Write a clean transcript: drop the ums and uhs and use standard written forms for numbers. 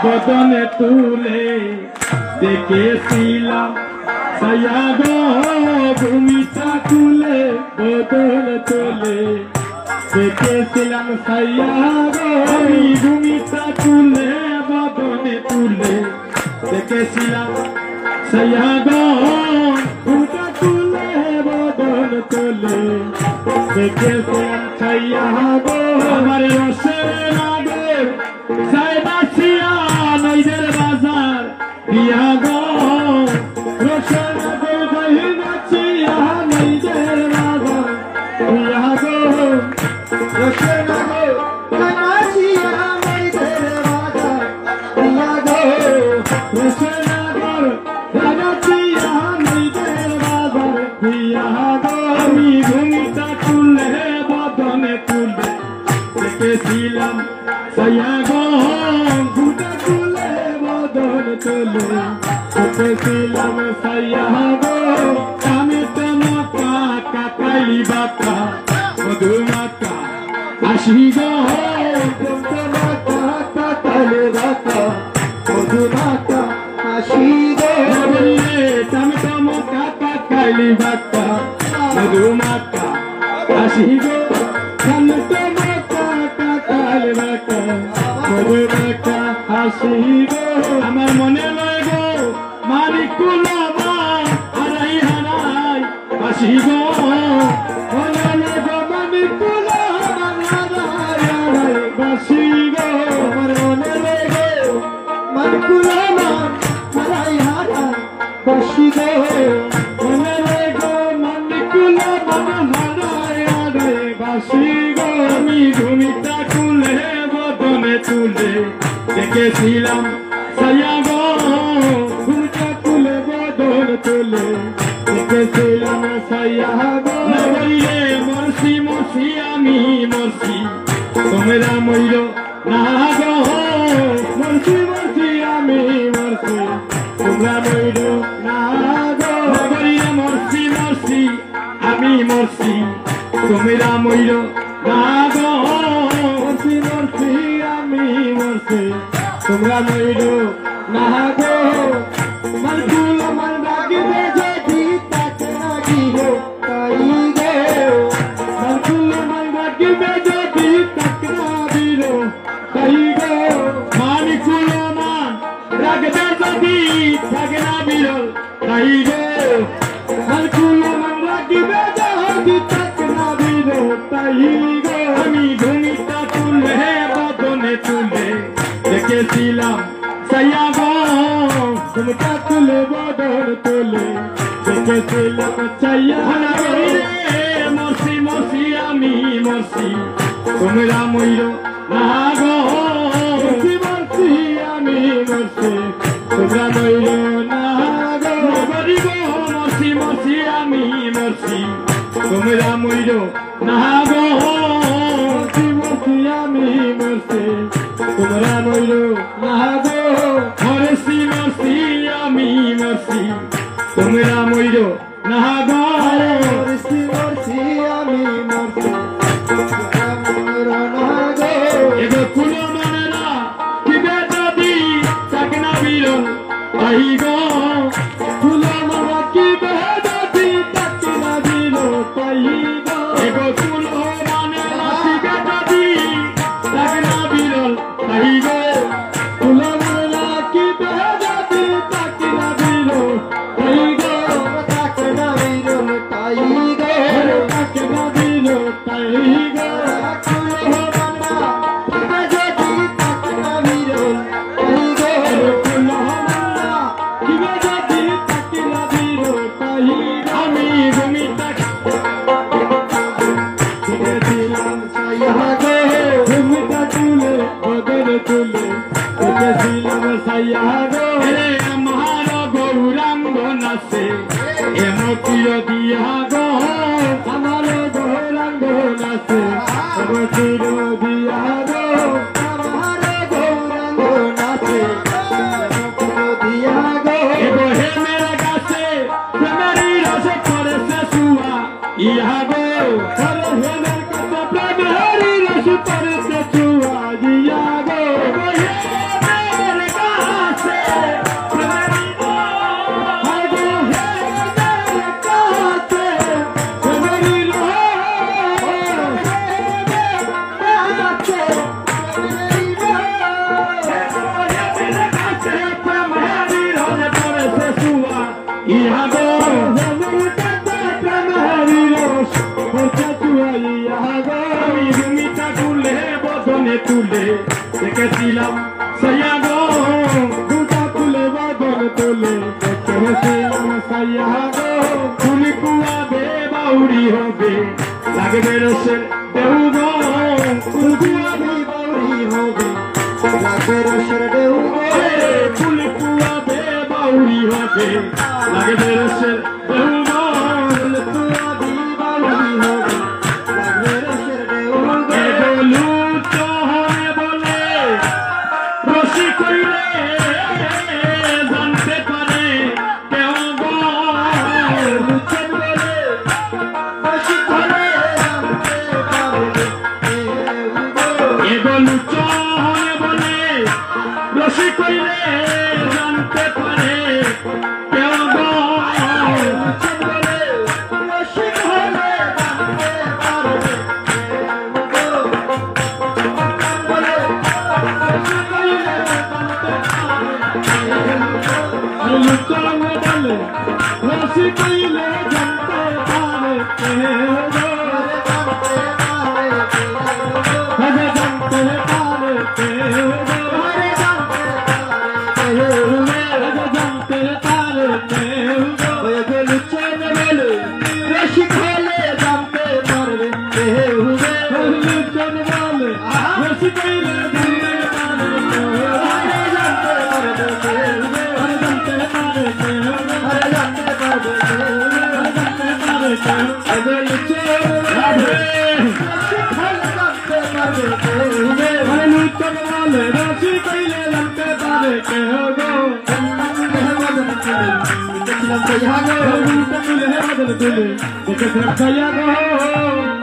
বদনে তুলে দেখেছিলাম ছায়া গো ভূমিটা তুলে বদনে তুলে দেখেছিলাম ছায়া গো ভূমিটা তুলে বদনে তুলে দেখেছিলাম ছায়া গো ভূমিটা তুলে বদনে তুলে দেখেছিলাম ছায়া গো আমার রসের নাগের সাইবাসিয়া নইদের বাজার দিয়া গো রসের নাগের দহিনাচিয়া নইদের বাজার দিয়া গো রসের নাগের দহিনাচিয়া নইদের বাজার দিয়া গো রসের নাগের দহিনাচিয়া নইদের বাজার দিয়া গো আমি ভূমিটা তুলে বদনে তুলে দেখেছিলাম ছায়া গো ভূমিটা তুলে বদনে তুলে দেখেছিলাম ছায়া গো আমি তো মাকা কাকালি বাকা মধুমাকা আসি গো মাকা কাকালি বাকা মধুমাকা আসি গো আমি তো মাকা কাকালি বাকা মধুমাকা আসি গো আমি তো মাকা কাকালি বাকা মধুমাকা আসি গো আমার মনে লয় গো মালিকুল হারাই হারাই আসি গো মনে লয় গো মালিকুল হারাই হারাই বাসি গো আমার মনে লয় গো মালিকুল হারাই হারাই বাসি গো মনে লয় গো মালিকুল হারাই হারাই বাসি গো আমি ভূমিটা তুলে বদনে তুলে দেখেছিলাম ছায়া গো ভূমিটা তুলে বদনে তুলে দেখেছিলাম ছায়া গো বললে মরছি মরছি আমি মরছি তোমরা মইল না গো মরছি মরছি আমি মরছি তোমরা মইল না গো বললে মরছি মরছি আমি মরছি তোমরা মইল না গো মরছি মরছি আমি মরছি তোমরা মইল না গো মালকুল আমার ডাকিবে যদি তাকে লাগিও তাই গো মালকুল আমার ডাকিবে যদি তাকে লাগিও তাই গো মালকুল আমার ডাকবে যদি তাকে লাগিও তাই গো মালকুল আমার ডাকিবে যদি তাকে লাগিও তাই গো আমি ভূমিটা তুলে বদনে তুলে দেখেছিলাম ছায়া গো ভূমিটা তুলে বদনে তুলে দেখেছিলাম ছায়া রে মরছি মরছি আমি মরছি তোমরা মইল না গো মরছি মরছি আমি মরছি তোমরা মইল না গো গরিব মরছি মরছি আমি মরছি তোমরা মইল না গো মরছি মরছি আমি মরছি তোমরা মইল না গো মরছি মরছি আমি মরছি তোমরা মইল না গো মরছি মরছি আমি মরছি তোমরা মইল না গো এগো কুলো মনেরা কিবে যদি তাকে না বিরল তাই গো কুলো মনেরা কিবে যদি তাকে না বিরল তাই গো এগো কুলো মনেরা কিবে যদি তাকে না বিরল তাই গো কুলো মনেরা কিবে যদি তাকে না বিরল তাই গো তাকে না বিরল তাই গো তাকে না বিরল তাই গো কুলো মনেরা কিবে যদি তাকে না বিরল তাই গো কুলো মনেরা কিবে যদি তাকে না বিরল তাই গো আমি ভূমিটা দেখেছিলাম ছায়া গো ভূমিটা তুলে বদনে তুলে দেখেছিলাম ছায়া গো রে আমার গৌরাঙ্গ নাচে এমকিও দিয়া গো আমার গৌরাঙ্গ নাচে এমকিও দিয়া গো আমার গৌরাঙ্গ নাচে এমকিও দিয়া গো এগো হে মেরা গাছে প্রেমেরি রসে করেছে সুয়া ইহা গো হরে হে মের কাছে প্রেমেরি রসে করেছে সুয়া দিয়া গো এগো হে মের তুলে দেখেছিলাম সাইয়া গো ফুলি কুয়া বে বাউরি হবে লাগবে রসের দেউ গো ফুলি কুয়া বে বাউরি হবে লাগবে রসের দেউ গো ফুলি কুয়া বে বাউরি হবে লাগবে রসের দেউ গো ফুলি কুয়া বে বাউরি হবে লাগবে রসের দেউ গো বলু চহরে বলে রসি কইলে জানতে পারে কেউ গো লুচন বলে রসি কইলে জানতে পারে এগো লুচন বলে রসি কইলে জানতে পারে কেউ গো লুচন বলে রসি কইলে জানতে পারে লুচন বলে রসি কইলে জানতে পারে Saya go